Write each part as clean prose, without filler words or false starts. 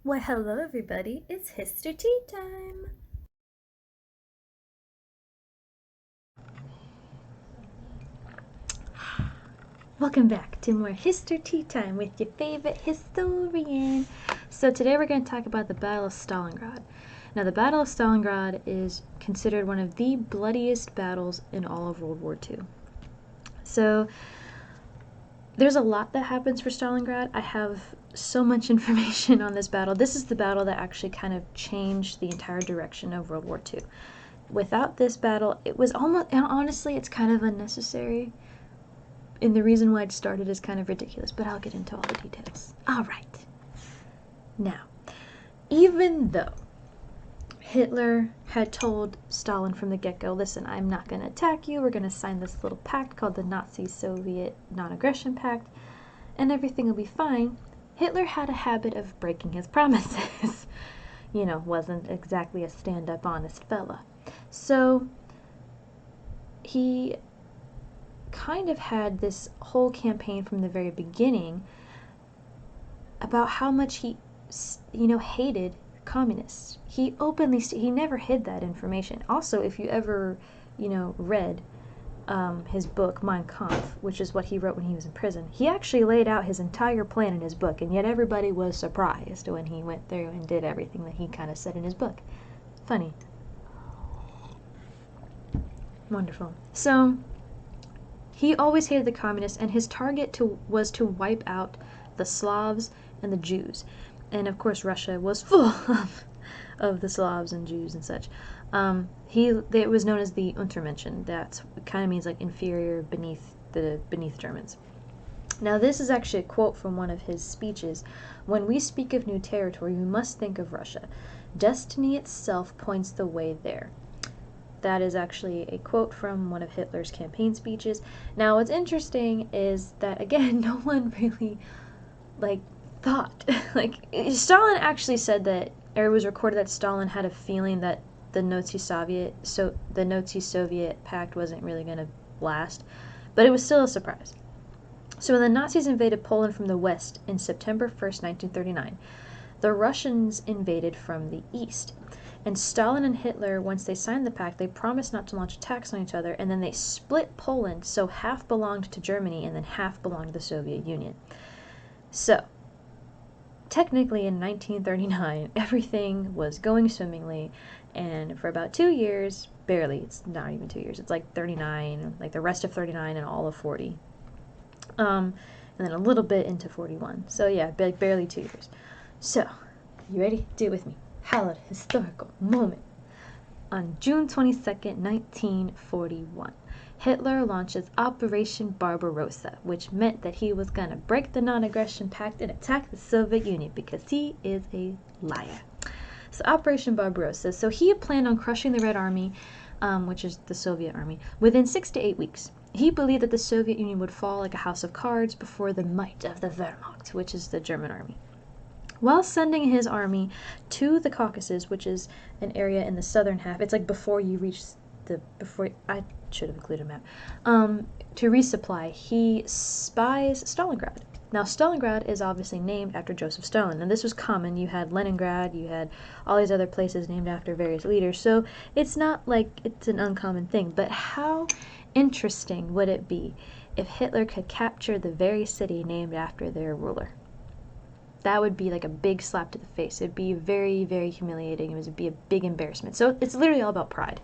Why, hello everybody, it's Histor-Tea time! Welcome back to more Histor-Tea time with your favorite historian. So today we're going to talk about the Battle of Stalingrad. Now the Battle of Stalingrad is considered one of the bloodiest battles in all of World War II. So there's a lot that happens for Stalingrad. I have so much information on this battle. This is the battle that actually kind of changed the entire direction of World War II. Without this battle, it was almost, and honestly, it's kind of unnecessary. And the reason why it started is kind of ridiculous, but I'll get into all the details. All right. Now, even though Hitler had told Stalin from the get-go, listen, I'm not going to attack you. We're going to sign this little pact called the Nazi-Soviet Non-Aggression Pact, and everything will be fine. Hitler had a habit of breaking his promises. Wasn't exactly a stand-up honest fella. So he kind of had this whole campaign from the very beginning about how much he, hated communists. He openly, he never hid that information. Also, if you ever, read his book, Mein Kampf, which is what he wrote when he was in prison, he actually laid out his entire plan in his book, and yet everybody was surprised when he went through and did everything that he kind of said in his book. Funny. Wonderful. So, he always hated the communists, and his target was to wipe out the Slavs and the Jews. And of course, Russia was full of the Slavs and Jews and such. It was known as the Untermenschen. That kind of means like inferior, beneath Germans. Now, this is actually a quote from one of his speeches. When we speak of new territory, we must think of Russia. Destiny itself points the way there. That is actually a quote from one of Hitler's campaign speeches. Now, what's interesting is that, again, no one really, thought. Stalin actually said that, or it was recorded that Stalin had a feeling that the Nazi-Soviet pact wasn't really going to last, but it was still a surprise. So when the Nazis invaded Poland from the west in September 1st, 1939, the Russians invaded from the east. And Stalin and Hitler, once they signed the pact, they promised not to launch attacks on each other, and then they split Poland so half belonged to Germany and then half belonged to the Soviet Union. So, technically in 1939, everything was going swimmingly, and for about 2 years, barely, it's not even 2 years, it's like 39, like the rest of 39 and all of 40. And then a little bit into 41. So yeah, barely 2 years. So, you ready? Do it with me. Hallowed historical moment. On June 22nd, 1941, Hitler launches Operation Barbarossa, which meant that he was going to break the non-aggression pact and attack the Soviet Union because he is a liar. So Operation Barbarossa. So he had planned on crushing the Red Army, which is the Soviet army, within 6 to 8 weeks. He believed that the Soviet Union would fall like a house of cards before the might of the Wehrmacht, which is the German army. While sending his army to the Caucasus, which is an area in the southern half, it's like before you reach I should have included a map, to resupply, he spies Stalingrad. Now, Stalingrad is obviously named after Joseph Stalin, and this was common. You had Leningrad, you had all these other places named after various leaders, so it's not like it's an uncommon thing. But how interesting would it be if Hitler could capture the very city named after their ruler? That would be like a big slap to the face. It'd be very, very humiliating. It would be a big embarrassment. So it's literally all about pride.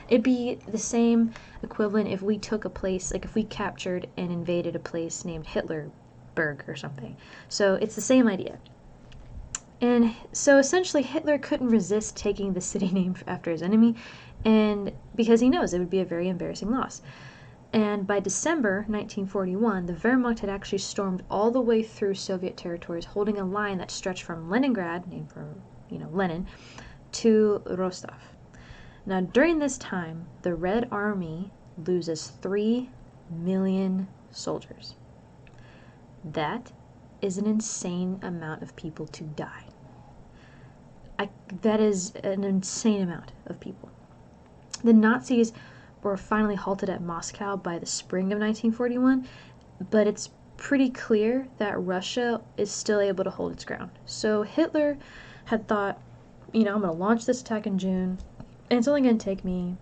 It'd be the same equivalent if we took a place, like if we captured and invaded a place named Hitlerberg or something. So it's the same idea. And so essentially Hitler couldn't resist taking the city named after his enemy, and because he knows it would be a very embarrassing loss. And by December 1941, the Wehrmacht had actually stormed all the way through Soviet territories, holding a line that stretched from Leningrad, named for, Lenin, to Rostov. Now, during this time, the Red Army loses 3 million soldiers. That is an insane amount of people to die. That is an insane amount of people. The Nazis were finally halted at Moscow by the spring of 1941, but it's pretty clear that Russia is still able to hold its ground. So Hitler had thought, I'm going to launch this attack in June, and it's only going to take me,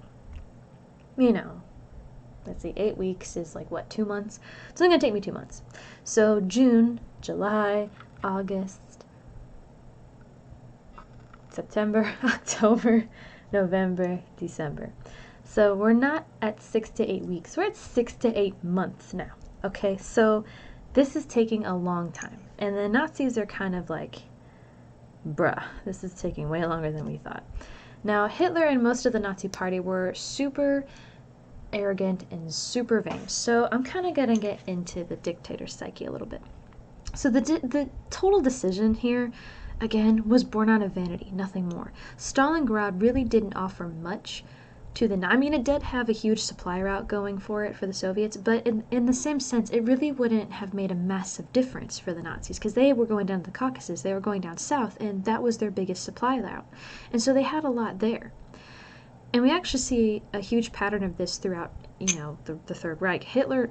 let's see, 8 weeks is like, what, 2 months? It's only going to take me 2 months. So June, July, August, September, October, November, December. So we're not at 6 to 8 weeks. We're at 6 to 8 months now. Okay, so this is taking a long time. And the Nazis are kind of like, bruh, this is taking way longer than we thought. Now, Hitler and most of the Nazi party were super arrogant and super vain. So I'm kind of going to get into the dictator psyche a little bit. So the total decision here, again, was born out of vanity, nothing more. Stalingrad really didn't offer much to the... I mean, it did have a huge supply route going for it for the Soviets, but in the same sense, it really wouldn't have made a massive difference for the Nazis, because they were going down to the Caucasus, they were going down south, and that was their biggest supply route. And so they had a lot there. And we actually see a huge pattern of this throughout, the Third Reich. Hitler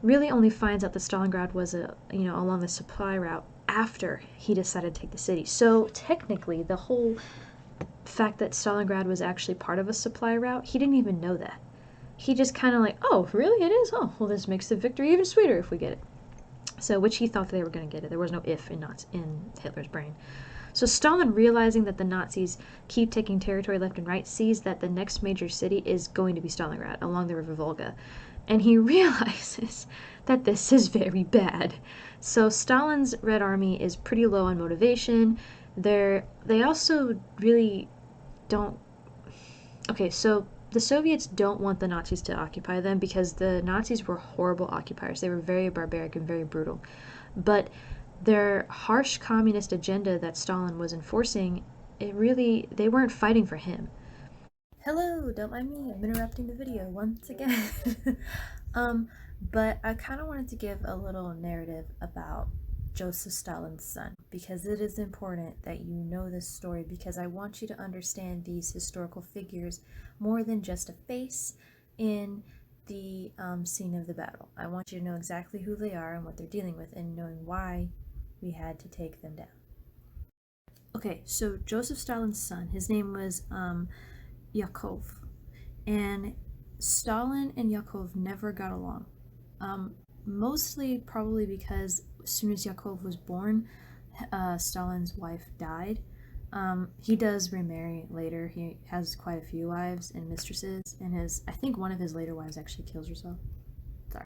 really only finds out that Stalingrad was along the supply route after he decided to take the city. So technically, the whole fact that Stalingrad was actually part of a supply route, he didn't even know that. He just kind of like, oh, really, it is? Oh, well, this makes the victory even sweeter if we get it. So, which he thought they were going to get it. There was no if in Hitler's brain. So Stalin, realizing that the Nazis keep taking territory left and right, sees that the next major city is going to be Stalingrad, along the River Volga. And he realizes that this is very bad. So Stalin's Red Army is pretty low on motivation. They also really don't... Okay, so the Soviets don't want the Nazis to occupy them because the Nazis were horrible occupiers. They were very barbaric and very brutal. But their harsh communist agenda that Stalin was enforcing, they weren't fighting for him. Hello, don't mind me, I'm interrupting the video once again. But I kind of wanted to give a little narrative about Joseph Stalin's son, because it is important that you know this story, because I want you to understand these historical figures more than just a face in the scene of the battle. I want you to know exactly who they are and what they're dealing with, and knowing why we had to take them down. Okay, so Joseph Stalin's son, his name was Yakov, and Stalin and Yakov never got along. Mostly probably because as soon as Yakov was born, Stalin's wife died. He does remarry later. He has quite a few wives and mistresses, and I think one of his later wives actually kills herself. Sorry.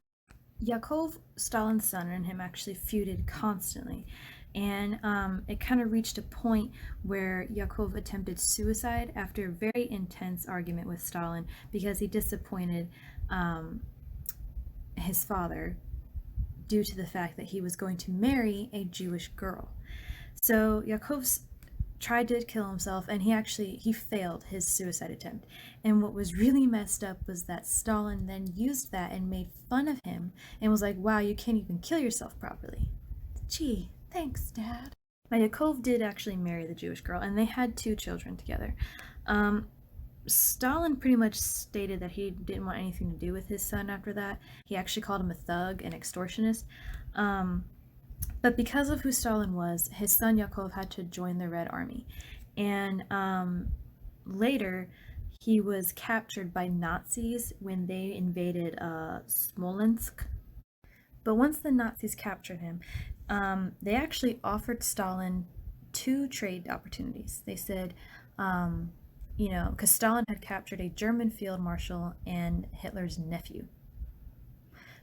Yakov, Stalin's son, and him actually feuded constantly, and it kind of reached a point where Yakov attempted suicide after a very intense argument with Stalin because he disappointed his father due to the fact that he was going to marry a Jewish girl. So Yakov tried to kill himself, and he failed his suicide attempt. And what was really messed up was that Stalin then used that and made fun of him and was like, wow, you can't even kill yourself properly. Gee, thanks, Dad. Now, Yakov did actually marry the Jewish girl, and they had 2 children together. Stalin pretty much stated that he didn't want anything to do with his son after that. He actually called him a thug, an extortionist. But because of who Stalin was, his son Yakov had to join the Red Army. And later, he was captured by Nazis when they invaded Smolensk. But once the Nazis captured him, they actually offered Stalin 2 trade opportunities. They said, because Stalin had captured a German field marshal and Hitler's nephew.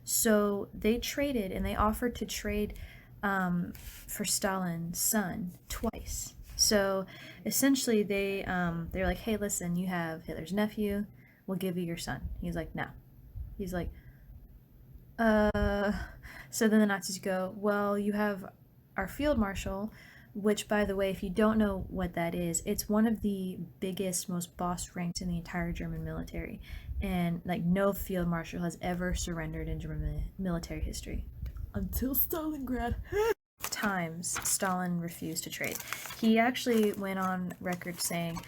So they traded, and they offered to trade for Stalin's son twice. So essentially they're like, hey, listen, you have Hitler's nephew, we'll give you your son. He's like, no. He's like, so then the Nazis go, well, you have our field marshal, which, by the way, if you don't know what that is, it's one of the biggest, most boss ranks in the entire German military. And, like, no field marshal has ever surrendered in German military history. Until Stalingrad. Times Stalin refused to trade. He actually went on record saying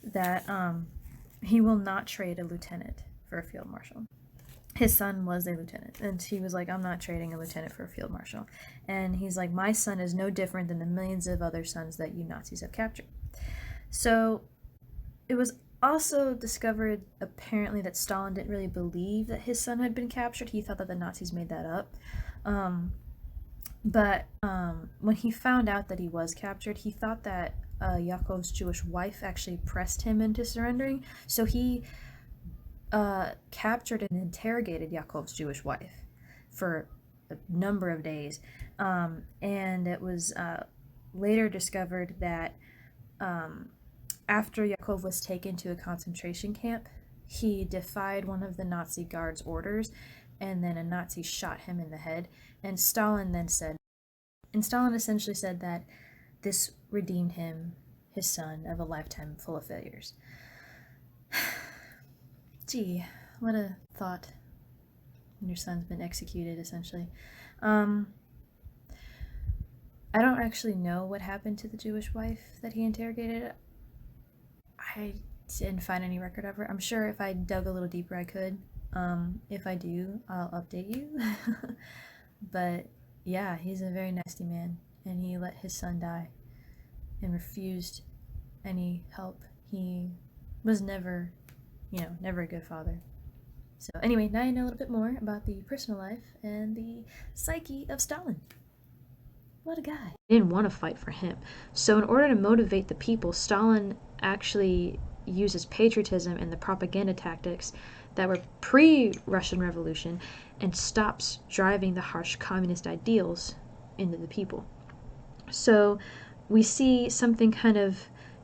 that he will not trade a lieutenant for a field marshal. his son was a lieutenant, and he was like, I'm not trading a lieutenant for a field marshal. And he's like, my son is no different than the millions of other sons that you Nazis have captured. So it was also discovered, apparently, that Stalin didn't really believe that his son had been captured. He thought that the Nazis made that up. But when he found out that he was captured, he thought that Yakov's Jewish wife actually pressed him into surrendering. So he captured and interrogated Yakov's Jewish wife for a number of days. And it was later discovered that after Yakov was taken to a concentration camp, he defied one of the Nazi guards' orders, and then a Nazi shot him in the head. And Stalin essentially said that this redeemed him, his son, of a lifetime full of failures. Gee, what a thought. Your son's been executed, essentially. I don't actually know what happened to the Jewish wife that he interrogated. I didn't find any record of her. I'm sure if I dug a little deeper I could. If I do, I'll update you. But yeah, he's a very nasty man, and he let his son die and refused any help. He was never a good father. So anyway, now you know a little bit more about the personal life and the psyche of Stalin. What a guy. They didn't want to fight for him. So in order to motivate the people, Stalin actually uses patriotism and the propaganda tactics that were pre-Russian Revolution and stops driving the harsh communist ideals into the people. So we see something kind of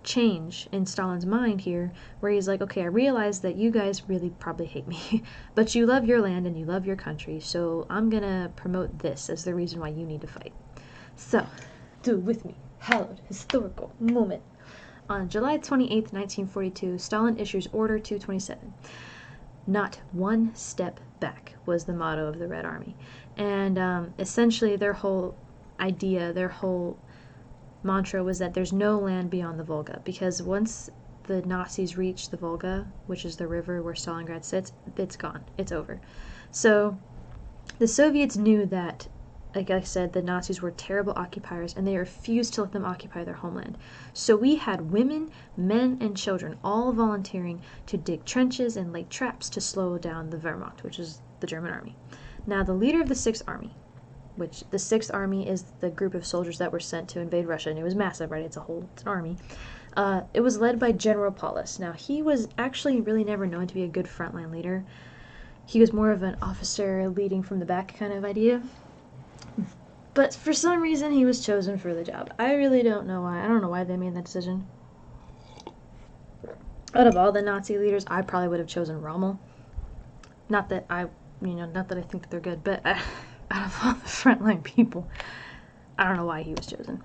change in Stalin's mind here, where he's like, okay, I realize that you guys really probably hate me, but you love your land and you love your country, so I'm gonna promote this as the reason why you need to fight. So, do it with me. Hallowed historical moment. On July 28th, 1942, Stalin issues Order 227. Not one step back was the motto of the Red Army. And essentially their whole idea, their whole mantra was that there's no land beyond the Volga, because once the Nazis reach the Volga, which is the river where Stalingrad sits, it's gone. It's over. So the Soviets knew that, like I said, the Nazis were terrible occupiers, and they refused to let them occupy their homeland. So we had women, men, and children all volunteering to dig trenches and lay traps to slow down the Wehrmacht, which is the German army. Now, the leader of the Sixth Army, which the Sixth Army is the group of soldiers that were sent to invade Russia, and it was massive, right? It's an army. It was led by General Paulus. Now, he was actually really never known to be a good frontline leader. He was more of an officer leading from the back kind of idea. But for some reason, he was chosen for the job. I really don't know why. I don't know why they made that decision. Out of all the Nazi leaders, I probably would have chosen Rommel. Not that I think that they're good, but out of all the frontline people, I don't know why he was chosen.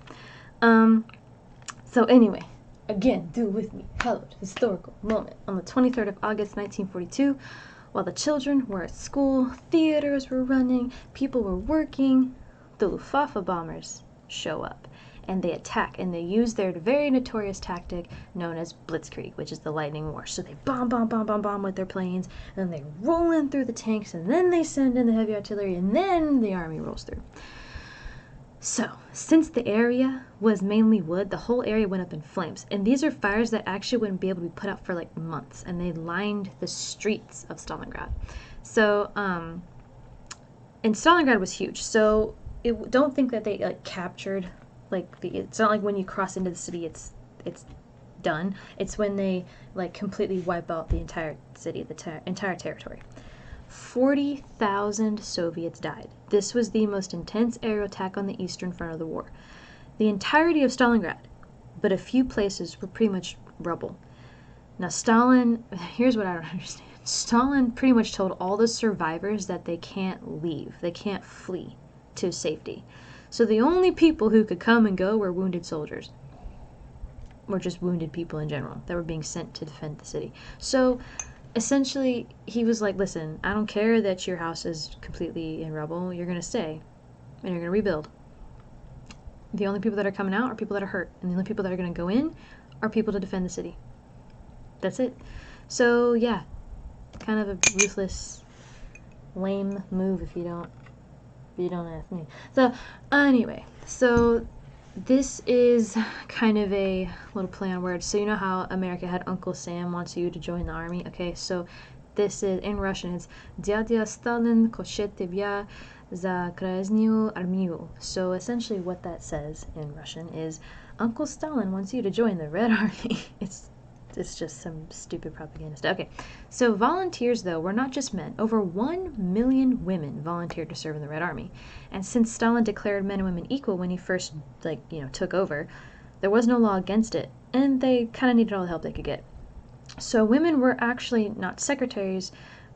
So anyway, again, do with me. Hallowed historical moment. On the 23rd of August, 1942, while the children were at school, theaters were running, people were working, the Luftwaffe bombers show up, and they attack, and they use their very notorious tactic known as Blitzkrieg, which is the lightning war. So they bomb with their planes, and then they roll in through the tanks, and then they send in the heavy artillery, and then the army rolls through. So, since the area was mainly wood, the whole area went up in flames, and these are fires that actually wouldn't be able to be put out for like months, and they lined the streets of Stalingrad. So, and Stalingrad was huge, so don't think that they like captured, like it's not like when you cross into the city it's done. It's when they like completely wipe out the entire city, the entire territory. 40,000 Soviets died. This was the most intense aerial attack on the eastern front of the war. The entirety of Stalingrad, but a few places were pretty much rubble. Now Stalin, here's what I don't understand. Stalin pretty much told all the survivors that they can't leave, they can't flee to safety. So the only people who could come and go were wounded soldiers, or just wounded people in general that were being sent to defend the city. So essentially he was like, listen, I don't care that your house is completely in rubble, you're gonna stay and you're gonna rebuild. The only people that are coming out are people that are hurt, and the only people that are gonna go in are people to defend the city. That's it. So yeah, kind of a ruthless lame move if you don't ask me. So anyway, so this is kind of a little play on words. So you know how America had Uncle Sam wants you to join the army? Okay, so this is, in Russian, it's Дядя Сталин хочет тебя за Красную армию. So essentially what that says in Russian is, Uncle Stalin wants you to join the Red Army. It's just some stupid propaganda stuff. Okay, so volunteers, though, were not just men. Over 1 million women volunteered to serve in the Red Army. And since Stalin declared men and women equal when he first, took over, there was no law against it, and they kind of needed all the help they could get. So women were actually not secretaries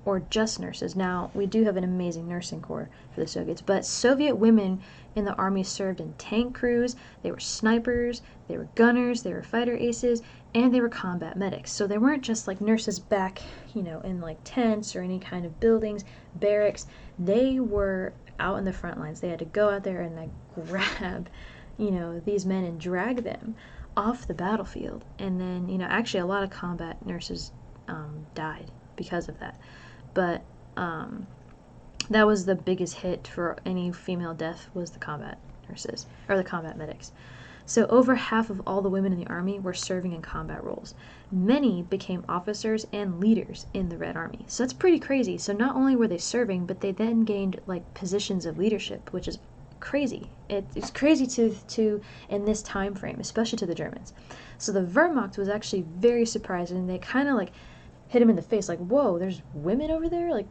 or just nurses. Now, we do have an amazing nursing corps for the Soviets, but Soviet women in the army served in tank crews, they were snipers, they were gunners, they were fighter aces, and they were combat medics. So they weren't just like nurses back, in like tents or any kind of buildings, barracks. They were out in the front lines. They had to go out there and like grab, these men and drag them off the battlefield. And then, actually a lot of combat nurses died because of that. But that was the biggest hit for any female death, was the combat nurses, or the combat medics. So over half of all the women in the army were serving in combat roles. Many became officers and leaders in the Red Army. So that's pretty crazy. So not only were they serving, but they then gained like positions of leadership, which is crazy. It's crazy to in this time frame, especially to the Germans. So the Wehrmacht was actually very surprised, and they kind of like hit him in the face, like, whoa, there's women over there? Like,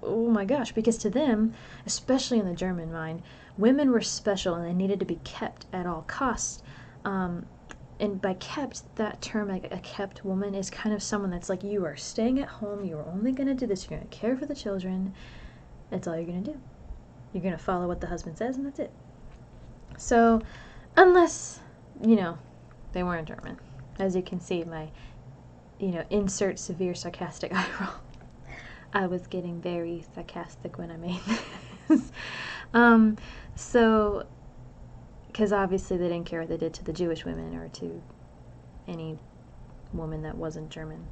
oh my gosh, because to them, especially in the German mind, women were special and they needed to be kept at all costs. And by kept, that term, like a kept woman, is kind of someone that's like, you are staying at home, you are only going to do this, you're going to care for the children, that's all you're going to do. You're going to follow what the husband says, and that's it. So, unless, they weren't German. As you can see, my, insert severe sarcastic eye roll. I was getting very sarcastic when I made this. So, because obviously they didn't care what they did to the Jewish women or to any woman that wasn't German.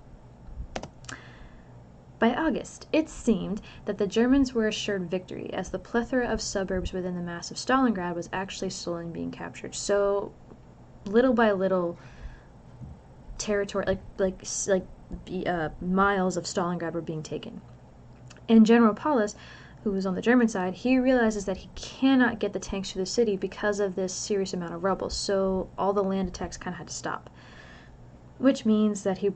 By August, it seemed that the Germans were assured victory, as the plethora of suburbs within the massive Stalingrad was actually slowly being captured. So, little by little, territory, miles of Stalingrad were being taken. And General Paulus, who was on the German side, he realizes that he cannot get the tanks through the city because of this serious amount of rubble. So all the land attacks kind of had to stop, which means that he,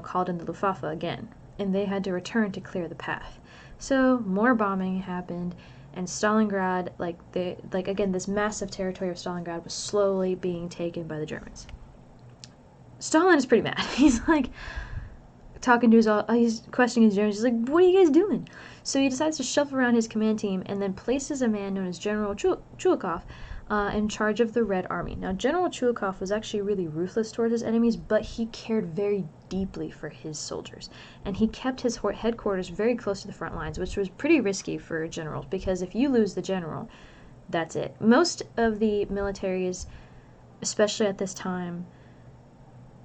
called in the Luftwaffe again, and they had to return to clear the path. So more bombing happened, and Stalingrad, again, this massive territory of Stalingrad was slowly being taken by the Germans. Stalin is pretty mad. He's like talking to he's questioning his Germans. He's like, what are you guys doing? So he decides to shuffle around his command team and then places a man known as General Chuikov in charge of the Red Army. Now, General Chuikov was actually really ruthless towards his enemies, but he cared very deeply for his soldiers. And he kept his headquarters very close to the front lines, which was pretty risky for generals, because if you lose the general, that's it. Most of the militaries, especially at this time,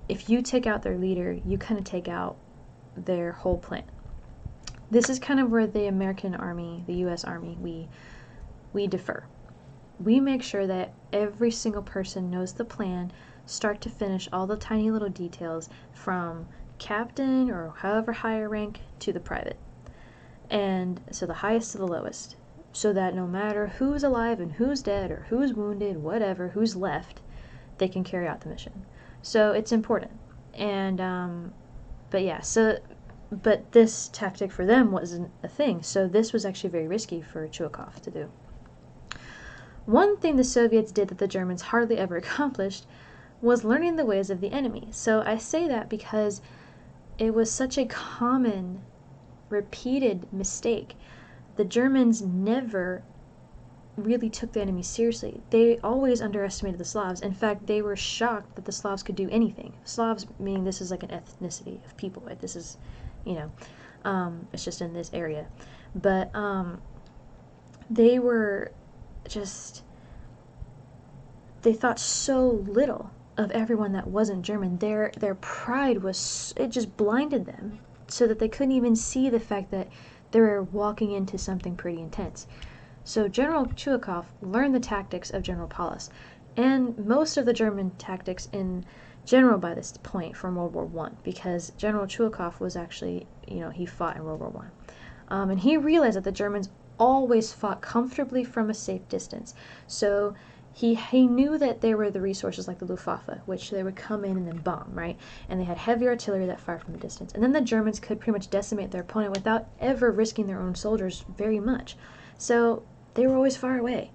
if you take out their leader, you kind of take out their whole plan. This is kind of where the American Army, the U.S. Army, we differ. We make sure that every single person knows the plan, start to finish, all the tiny little details, from captain or however higher rank to the private. And so the highest to the lowest. So that no matter who's alive and who's dead or who's wounded, whatever, who's left, they can carry out the mission. So it's important. And, but this tactic for them wasn't a thing. So this was actually very risky for Chuikov to do. One thing the Soviets did that the Germans hardly ever accomplished was learning the ways of the enemy. So I say that because it was such a common, repeated mistake. The Germans never really took the enemy seriously. They always underestimated the Slavs. In fact, they were shocked that the Slavs could do anything. Slavs, meaning this is like an ethnicity of people, right? This is, it's just in this area. But they were just, they thought so little of everyone that wasn't German. Their pride was, it just blinded them so that they couldn't even see the fact that they were walking into something pretty intense. So General Chuikov learned the tactics of General Paulus, and most of the German tactics in general by this point from World War I, because General Chuikov was actually, he fought in World War I. And he realized that the Germans always fought comfortably from a safe distance. So he knew that there were the resources like the Luftwaffe, which they would come in and then bomb, right? And they had heavy artillery that fired from a distance. And then the Germans could pretty much decimate their opponent without ever risking their own soldiers very much. So they were always far away.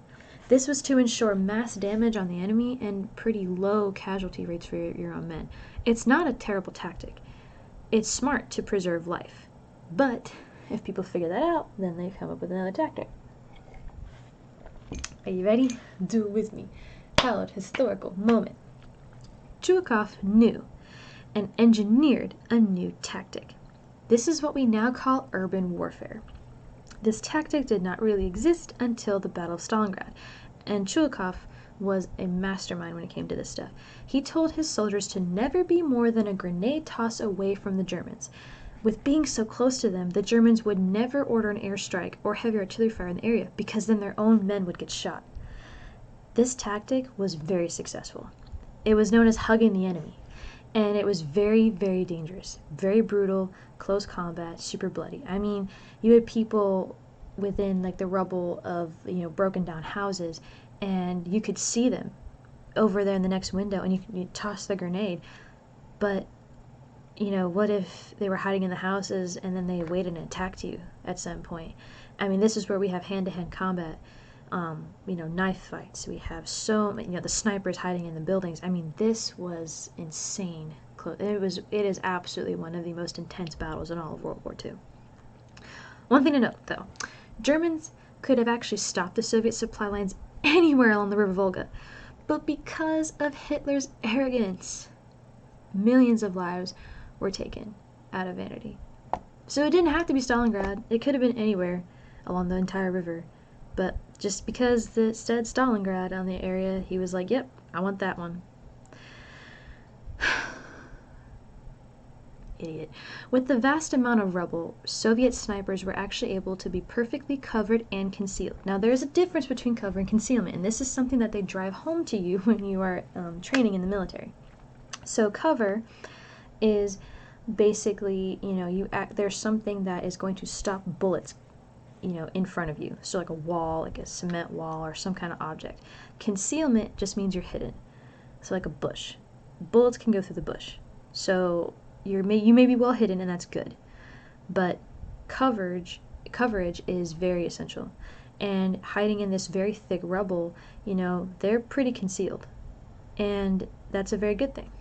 This was to ensure mass damage on the enemy and pretty low casualty rates for your own men. It's not a terrible tactic. It's smart to preserve life. But if people figure that out, then they come up with another tactic. Are you ready? Do it with me. Proud historical moment. Chuikov knew and engineered a new tactic. This is what we now call urban warfare. This tactic did not really exist until the Battle of Stalingrad, and Chuikov was a mastermind when it came to this stuff. He told his soldiers to never be more than a grenade toss away from the Germans. With being so close to them, the Germans would never order an airstrike or heavy artillery fire in the area, because then their own men would get shot. This tactic was very successful. It was known as hugging the enemy, and it was very, very dangerous, very brutal, close combat, super bloody. I mean, you had people within like the rubble of broken down houses, and you could see them over there in the next window, and you toss the grenade. But what if they were hiding in the houses and then they waited and attacked you at some point? I mean, this is where we have hand-to-hand combat, knife fights. We have the snipers hiding in the buildings. I mean, this was insane. It is absolutely one of the most intense battles in all of World War II. One thing to note, though, Germans could have actually stopped the Soviet supply lines anywhere along the River Volga, but because of Hitler's arrogance, millions of lives were taken out of vanity. So it didn't have to be Stalingrad. It could have been anywhere along the entire river. But just because it said Stalingrad on the area, he was like, yep, I want that one. Idiot. With the vast amount of rubble, Soviet snipers were actually able to be perfectly covered and concealed. Now, there's a difference between cover and concealment, and this is something that they drive home to you when you are training in the military. So cover is basically, there's something that is going to stop bullets, in front of you. So like a wall, like a cement wall or some kind of object. Concealment just means you're hidden. So like a bush. Bullets can go through the bush. So you may be well hidden, and that's good. But coverage is very essential. And hiding in this very thick rubble, they're pretty concealed. And that's a very good thing.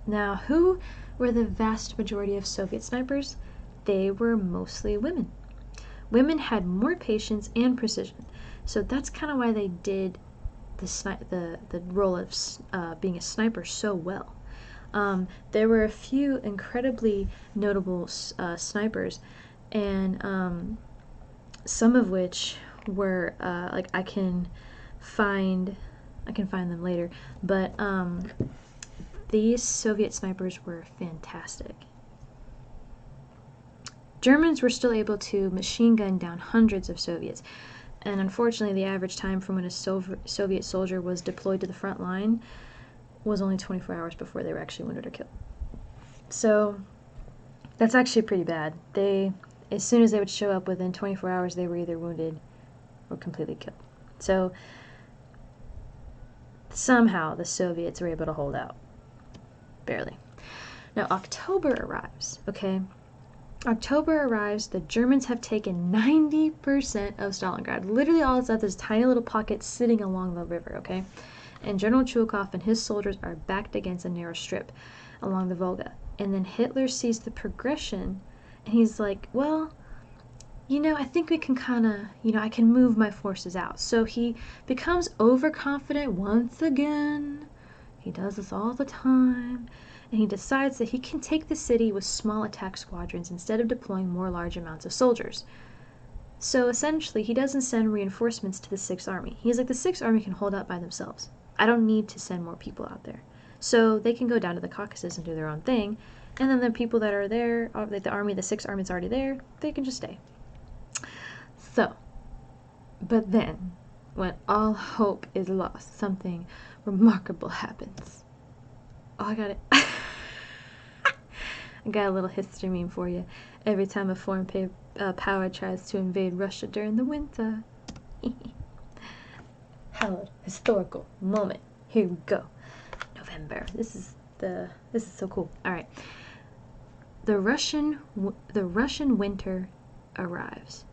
Now, who were the vast majority of Soviet snipers? They were mostly women. Women had more patience and precision, so that's kind of why they did the role of being a sniper so well. There were a few incredibly notable snipers, and some of which were I can find them later, but these Soviet snipers were fantastic. Germans were still able to machine gun down hundreds of Soviets, and unfortunately the average time from when a Soviet soldier was deployed to the front line was only 24 hours before they were actually wounded or killed. So that's actually pretty bad. As soon as they would show up, within 24 hours they were either wounded or completely killed. So somehow the Soviets were able to hold out. Barely. Now October arrives, okay? October arrives, the Germans have taken 90% of Stalingrad. Literally all that's left is tiny little pockets sitting along the river, okay? And General Chuikov and his soldiers are backed against a narrow strip along the Volga. And then Hitler sees the progression, and he's like, well, I think we can kind of, I can move my forces out. So he becomes overconfident once again. He does this all the time. And he decides that he can take the city with small attack squadrons instead of deploying more large amounts of soldiers. So essentially, he doesn't send reinforcements to the 6th Army. He's like, the 6th Army can hold out by themselves. I don't need to send more people out there. So they can go down to the Caucasus and do their own thing, and then the people that are there, like the 6th Army's already there, they can just stay. So, but then, when all hope is lost, something remarkable happens. Oh, I got it. I got a little history meme for you. Every time a foreign power tries to invade Russia during the winter. Hallowed historical moment. Here we go. November. This is so cool. All right. The Russian winter arrives,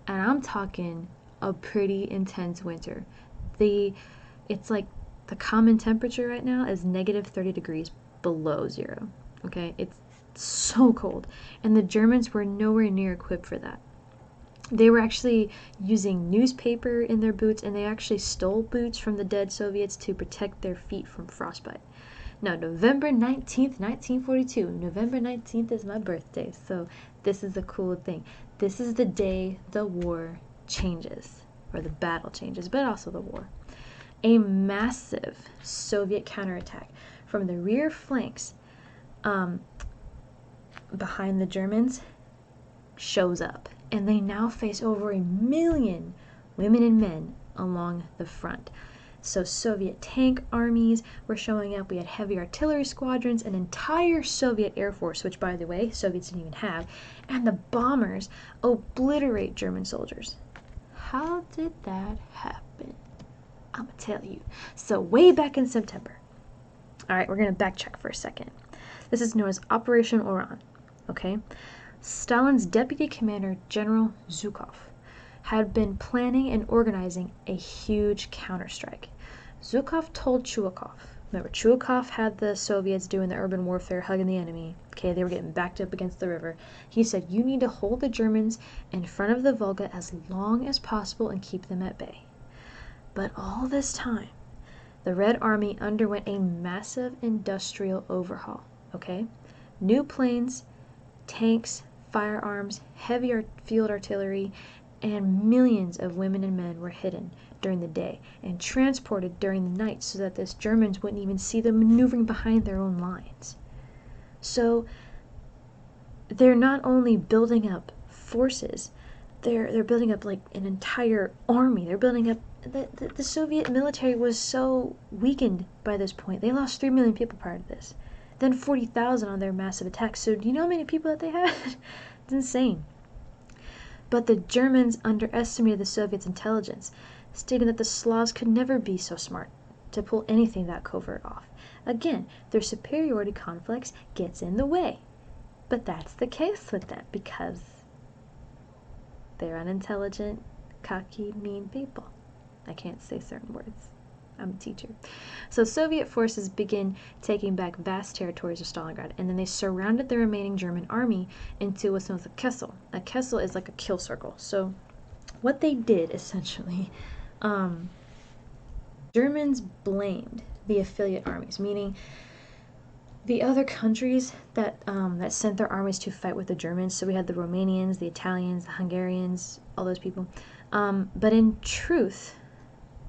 and I'm talking a pretty intense winter. It's like the common temperature right now is negative 30 degrees below zero. Okay, it's so cold, and the Germans were nowhere near equipped for that. They were actually using newspaper in their boots, and they actually stole boots from the dead Soviets to protect their feet from frostbite. Now, November 19th, 1942. November 19th is my birthday, so this is a cool thing. This is the day the war changes, or the battle changes, but also the war. A massive Soviet counterattack from the rear flanks behind the Germans shows up, and they now face over 1 million women and men along the front. So Soviet tank armies were showing up. We had heavy artillery squadrons, an entire Soviet air force, which, by the way, Soviets didn't even have, and the bombers obliterate German soldiers. How did that happen? I'm gonna tell you. So way back in September. All right, we're gonna backtrack for a second. This is known as Operation ORAN. Okay, Stalin's deputy commander, General Zhukov, had been planning and organizing a huge counterstrike. Zhukov told Chuikov, remember, Chuikov had the Soviets doing the urban warfare, hugging the enemy. Okay, they were getting backed up against the river. He said, you need to hold the Germans in front of the Volga as long as possible and keep them at bay. But all this time, the Red Army underwent a massive industrial overhaul. Okay, new planes, tanks, firearms, heavy field artillery, and millions of women and men were hidden during the day and transported during the night so that the Germans wouldn't even see them maneuvering behind their own lines. So they're not only building up forces, they're building up like an entire army. They're building up the Soviet military was so weakened by this point. They lost 3 million people prior to this. Then 40,000 on their massive attacks. So do you know how many people that they had? It's insane. But the Germans underestimated the Soviets' intelligence, stating that the Slavs could never be so smart to pull anything that covert off. Again, their superiority complex gets in the way. But that's the case with them because they're unintelligent, cocky, mean people. I can't say certain words. I'm a teacher. So Soviet forces begin taking back vast territories of Stalingrad, and then they surrounded the remaining German army into what's known as a Kessel. A Kessel is like a kill circle. So what they did, essentially, Germans blamed the affiliate armies, meaning the other countries that sent their armies to fight with the Germans. So we had the Romanians, the Italians, the Hungarians, all those people. But in truth,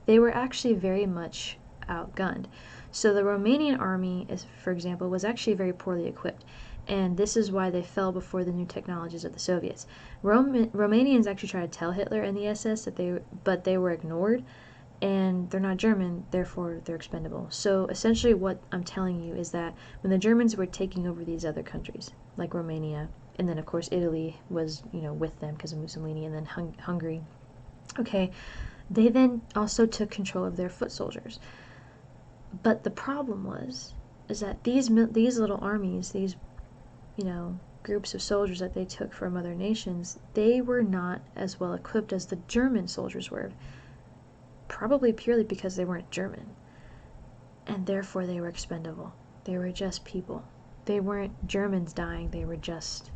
they were actually very much outgunned. So the Romanian army, for example, was actually very poorly equipped, and this is why they fell before the new technologies of the Soviets. Romanians actually tried to tell Hitler and the SS but they were ignored, and they're not German, therefore they're expendable. So essentially what I'm telling you is that when the Germans were taking over these other countries, like Romania, and then of course Italy was, with them because of Mussolini, and then Hungary, okay, they then also took control of their foot soldiers. But the problem is that these little armies, these, groups of soldiers that they took from other nations, they were not as well equipped as the German soldiers were. Probably purely because they weren't German. And therefore they were expendable. They were just people. They weren't Germans dying, they were just...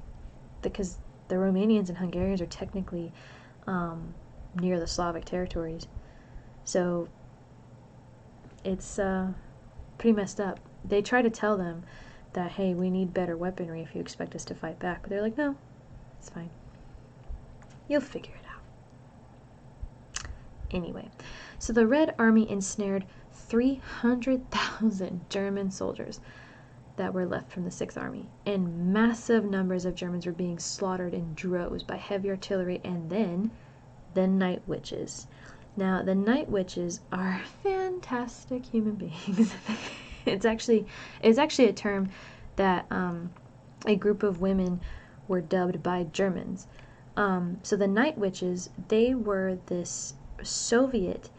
Because the Romanians and Hungarians are technically near the Slavic territories. So it's pretty messed up. They try to tell them that, hey, we need better weaponry if you expect us to fight back. But they're like, no, it's fine. You'll figure it out. Anyway, so the Red Army ensnared 300,000 German soldiers that were left from the 6th Army, and massive numbers of Germans were being slaughtered in droves by heavy artillery and then the Night Witches. Now, the Night Witches are fantastic human beings. it's actually a term that a group of women were dubbed by Germans. So the Night Witches, they were this Soviet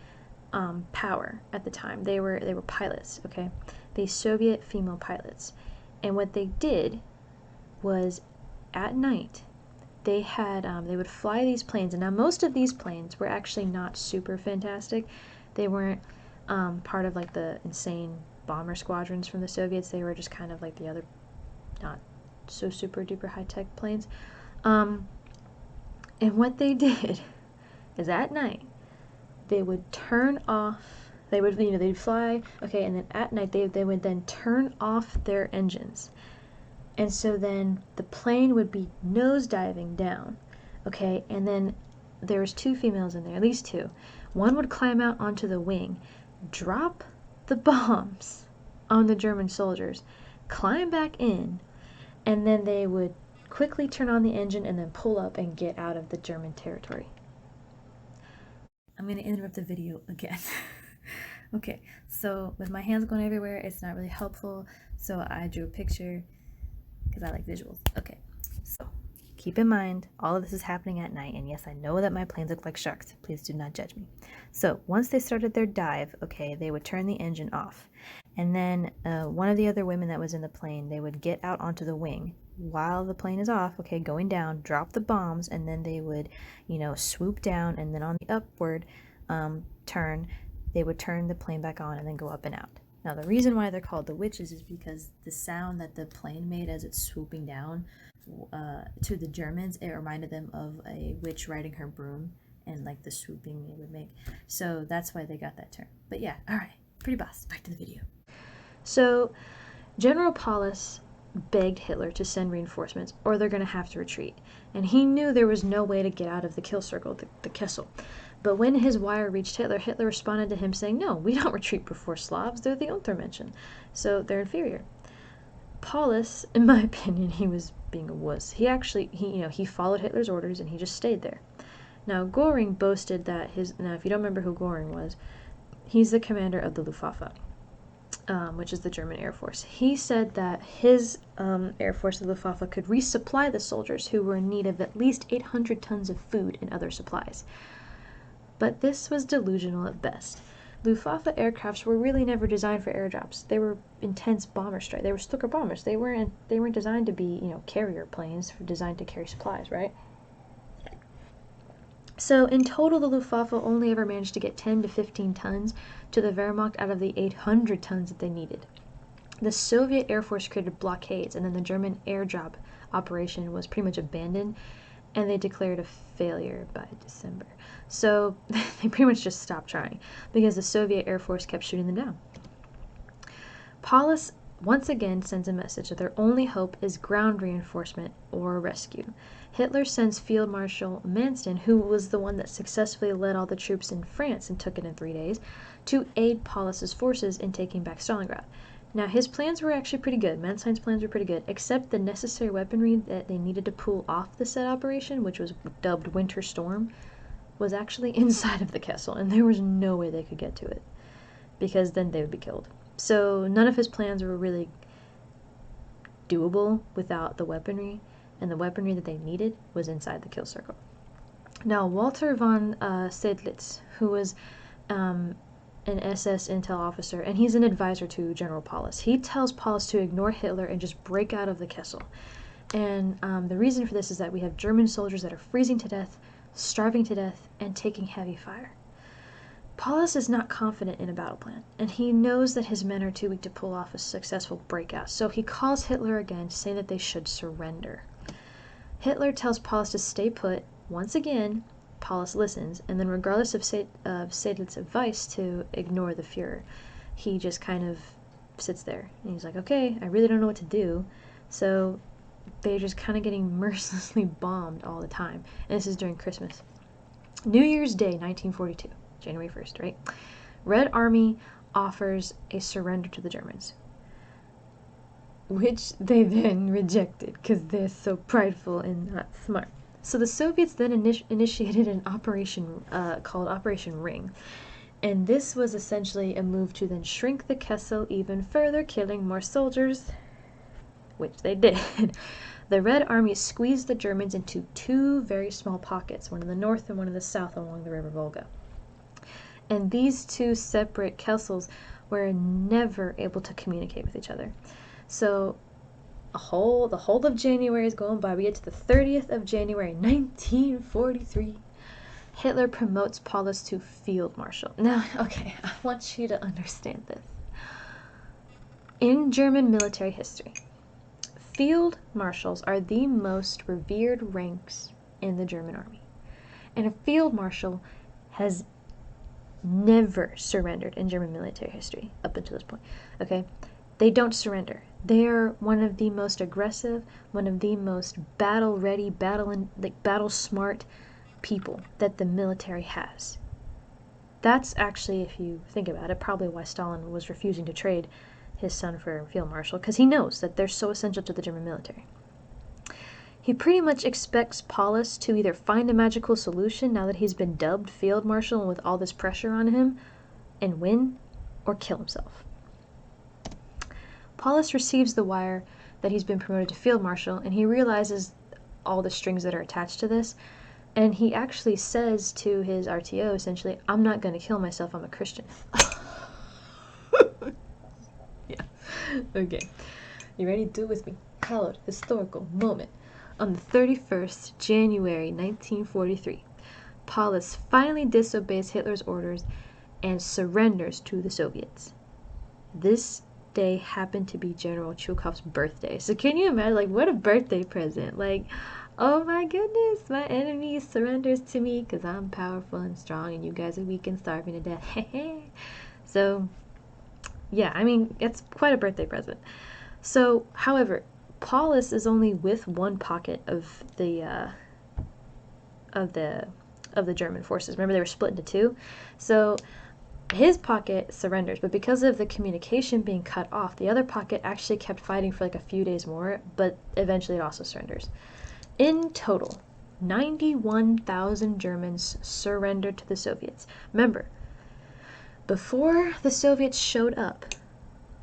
power at the time. They were pilots, okay? These Soviet female pilots. And what they did was at night they would fly these planes, and now most of these planes were actually not super fantastic. They weren't part of like the insane bomber squadrons from the Soviets. They were just kind of like the other not so super duper high-tech planes. And what they did is at night they would turn off, they'd fly, okay, and then at night they would then turn off their engines. And so then the plane would be nosediving down, okay, and then there was 2 females in there, at least 2. One would climb out onto the wing, drop the bombs on the German soldiers, climb back in, and then they would quickly turn on the engine and then pull up and get out of the German territory. I'm going to interrupt the video again. Okay, so with my hands going everywhere, it's not really helpful, so I drew a picture because I like visuals. Okay, so keep in mind, all of this is happening at night, and yes, I know that my planes look like sharks. Please do not judge me. So once they started their dive, okay, they would turn the engine off, and then one of the other women that was in the plane, they would get out onto the wing while the plane is off, okay, going down, drop the bombs, and then they would, swoop down, and then on the upward turn, they would turn the plane back on and then go up and out. Now, the reason why they're called the witches is because the sound that the plane made as it's swooping down, to the Germans, it reminded them of a witch riding her broom and like the swooping it would make. So that's why they got that term. But yeah, all right, pretty boss. Back to the video. So General Paulus begged Hitler to send reinforcements or they're going to have to retreat. And he knew there was no way to get out of the kill circle, the Kessel. But when his wire reached Hitler, Hitler responded to him saying, no, we don't retreat before Slavs. They're the Untermenschen. So they're inferior. Paulus, in my opinion, he was being a wuss. He followed Hitler's orders and he just stayed there. Now, Göring boasted that now if you don't remember who Göring was, he's the commander of the Luftwaffe, which is the German Air Force. He said that his Air Force, the Luftwaffe, could resupply the soldiers who were in need of at least 800 tons of food and other supplies. But this was delusional at best. Luftwaffe aircrafts were really never designed for airdrops. They were intense bomber strike. They were Stuka bombers. They weren't designed to be, carrier planes designed to carry supplies, right? So in total, the Luftwaffe only ever managed to get 10 to 15 tons to the Wehrmacht out of the 800 tons that they needed. The Soviet Air Force created blockades, and then the German airdrop operation was pretty much abandoned, and they declared a failure by December. So they pretty much just stopped trying because the Soviet Air Force kept shooting them down. Paulus once again sends a message that their only hope is ground reinforcement or rescue. Hitler sends Field Marshal Manstein, who was the one that successfully led all the troops in France and took it in 3 days, to aid Paulus's forces in taking back Stalingrad. Now, his plans were actually pretty good. Manstein's plans were pretty good, except the necessary weaponry that they needed to pull off the said operation, which was dubbed Winter Storm, was actually inside of the Kessel, and there was no way they could get to it, because then they would be killed. So none of his plans were really doable without the weaponry, and the weaponry that they needed was inside the kill circle. Now, Walter von Seydlitz, who was an SS intel officer, and he's an advisor to General Paulus. He tells Paulus to ignore Hitler and just break out of the Kessel. And the reason for this is that we have German soldiers that are freezing to death, starving to death, and taking heavy fire. Paulus is not confident in a battle plan, and he knows that his men are too weak to pull off a successful breakout, so he calls Hitler again, saying that they should surrender. Hitler tells Paulus to stay put. Once again, Paulus listens, and then regardless of Seydlitz's advice to ignore the Fuhrer, he just kind of sits there, and he's like, okay, I really don't know what to do, so they're just kind of getting mercilessly bombed all the time, and this is during Christmas. New Year's Day, 1942, January 1st, right? Red Army offers a surrender to the Germans, which they then rejected, because they're so prideful and not smart. So the Soviets then initiated an operation called Operation Ring. And this was essentially a move to then shrink the Kessel even further, killing more soldiers, which they did. The Red Army squeezed the Germans into two very small pockets, one in the north and one in the south along the River Volga. And these two separate Kessels were never able to communicate with each other. So the whole of January is going by. We get to the 30th of January, 1943. Hitler promotes Paulus to field marshal. Now, okay, I want you to understand this. In German military history, field marshals are the most revered ranks in the German army. And a field marshal has never surrendered in German military history up until this point. Okay? They don't surrender. They are one of the most aggressive, one of the most battle-ready, battle-smart people that the military has. That's actually, if you think about it, probably why Stalin was refusing to trade his son for field marshal, because he knows that they're so essential to the German military. He pretty much expects Paulus to either find a magical solution now that he's been dubbed field marshal with all this pressure on him and win, or kill himself. Paulus receives the wire that he's been promoted to field marshal, and he realizes all the strings that are attached to this, and he actually says to his RTO, essentially, I'm not going to kill myself, I'm a Christian. Yeah. Okay. You ready? Do it with me. Hallowed historical moment. On the 31st January 1943, Paulus finally disobeys Hitler's orders and surrenders to the Soviets. This day happened to be General Chulkov's birthday. So can you imagine, like, what a birthday present. Like, oh my goodness, my enemy surrenders to me because I'm powerful and strong and you guys are weak and starving to death. So, yeah, I mean, it's quite a birthday present. So, however, Paulus is only with one pocket of the German forces. Remember, they were split into two. So his pocket surrenders, but because of the communication being cut off, the other pocket actually kept fighting for like a few days more, but eventually it also surrenders. In total, 91,000 Germans surrendered to the Soviets. Remember, before the Soviets showed up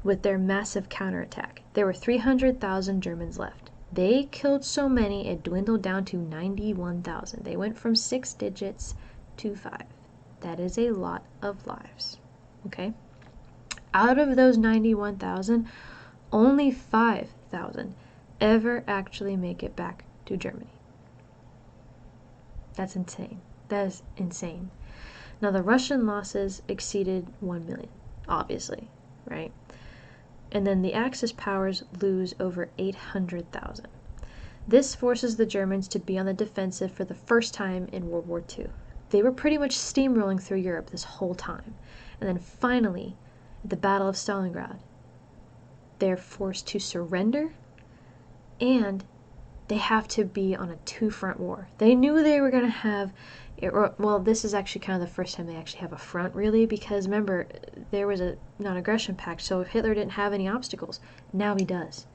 with their massive counterattack, there were 300,000 Germans left. They killed so many it dwindled down to 91,000. They went from 6 digits to 5. That is a lot of lives. Okay? Out of those 91,000, only 5,000 ever actually make it back to Germany. That's insane. That is insane. Now, the Russian losses exceeded 1 million, obviously, right? And then the Axis powers lose over 800,000. This forces the Germans to be on the defensive for the first time in World War II. They were pretty much steamrolling through Europe this whole time. And then finally, at the Battle of Stalingrad, they're forced to surrender, and they have to be on a two-front war. They knew they were going to have, well, this is actually kind of the first time they actually have a front, really, because remember, there was a non-aggression pact, so if Hitler didn't have any obstacles, now he does.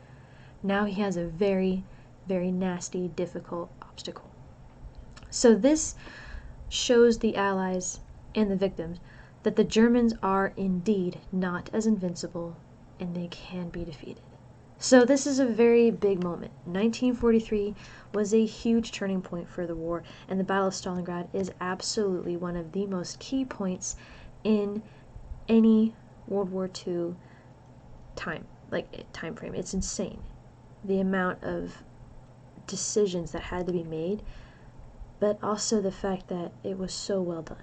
Now he has a very, very nasty, difficult obstacle. So this shows the Allies and the victims that the Germans are indeed not as invincible, and they can be defeated. So this is a very big moment. 1943 was a huge turning point for the war, and the Battle of Stalingrad is absolutely one of the most key points in any World War II time frame. It's insane, the amount of decisions that had to be made, but also the fact that it was so well done.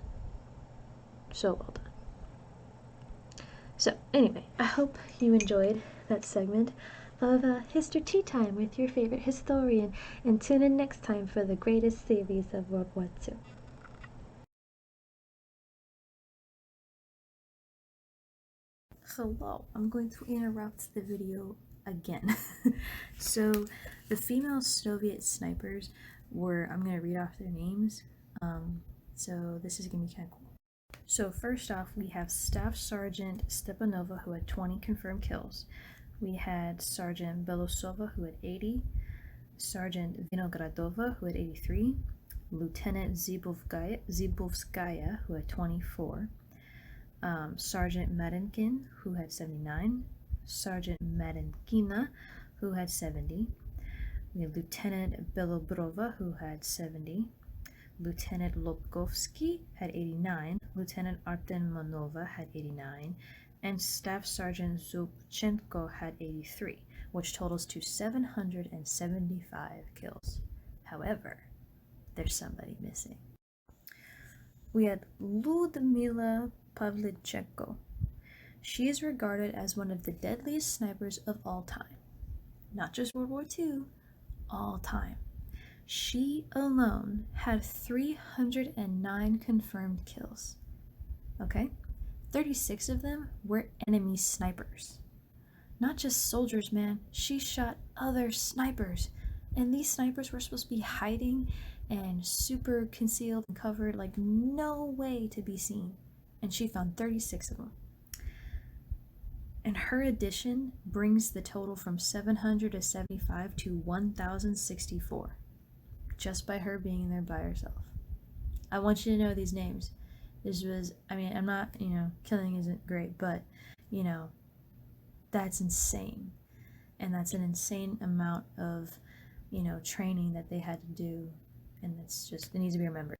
So well done. So anyway, I hope you enjoyed that segment of Histor-Tea time with your favorite historian, and tune in next time for the greatest series of World War II. Hello, I'm going to interrupt the video again. So the female Soviet snipers were, I'm going to read off their names, so this is going to be kind of cool. So first off, we have Staff Sergeant Stepanova, who had 20 confirmed kills. We had Sergeant Belosova, who had 80, Sergeant Vinogradova, who had 83, Lieutenant Zibovskaya, who had 24, Sergeant Madenkin, who had 79, Sergeant Madenkina, who had 70, we have Lieutenant Belobrova, who had 70, Lieutenant Lobkovsky had 89, Lieutenant Artemonova had 89, and Staff Sergeant Zubchenko had 83, which totals to 775 kills. However, there's somebody missing. We had Ludmila Pavlichenko. She is regarded as one of the deadliest snipers of all time. Not just World War II, all time. She alone had 309 confirmed kills. Okay? 36 of them were enemy snipers. Not just soldiers, man. She shot other snipers. And these snipers were supposed to be hiding and super concealed and covered, like no way to be seen. And she found 36 of them. And her addition brings the total from 775 to 1,064. Just by her being there by herself. I want you to know these names. This was, I mean, I'm not, killing isn't great, but, that's insane. And that's an insane amount of, training that they had to do. And it's just, it needs to be remembered.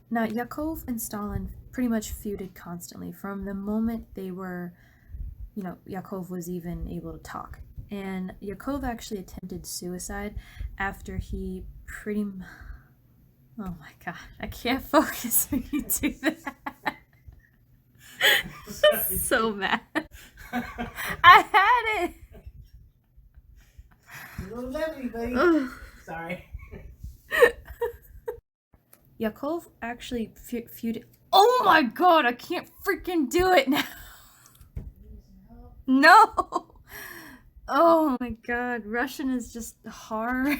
Now, Yakov and Stalin pretty much feuded constantly from the moment they were, Yakov was even able to talk. And Yakov actually attempted suicide after he oh my god, I can't focus when you do that. So mad. I had it. A little levity, buddy. Sorry. Yakov actually feuded. Oh my god, I can't freaking do it now. No. Oh my god, Russian is just hard.